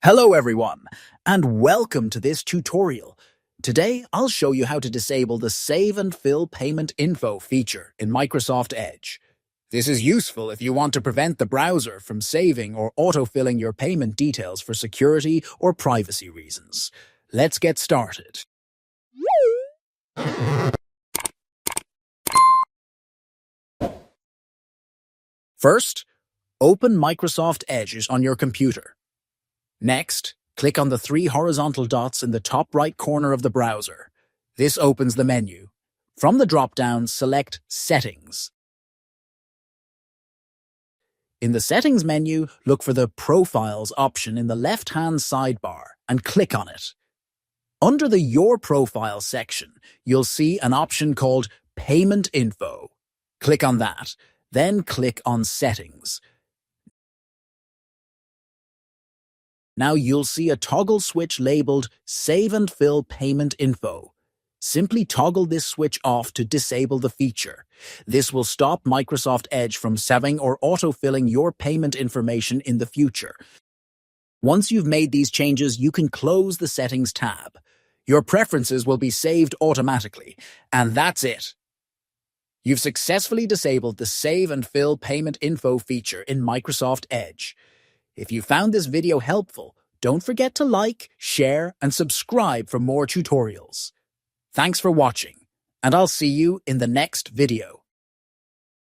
Hello everyone, and welcome to this tutorial. Today, I'll show you how to disable the Save and Fill Payment Info feature in Microsoft Edge. This is useful if you want to prevent the browser from saving or autofilling your payment details for security or privacy reasons. Let's get started. First, open Microsoft Edge on your computer. Next, click on the three horizontal dots in the top right corner of the browser. This opens the menu. From the drop-down, select Settings. In the Settings menu, look for the Profiles option in the left-hand sidebar and click on it. Under the Your Profile section, you'll see an option called Payment Info. Click on that, then click on Settings. Now you'll see a toggle switch labeled Save and Fill Payment Info. Simply toggle this switch off to disable the feature. This will stop Microsoft Edge from saving or autofilling your payment information in the future. Once you've made these changes, you can close the Settings tab. Your preferences will be saved automatically, and that's it. You've successfully disabled the Save and Fill Payment Info feature in Microsoft Edge. If you found this video helpful, don't forget to like, share, and subscribe for more tutorials. Thanks for watching, and I'll see you in the next video.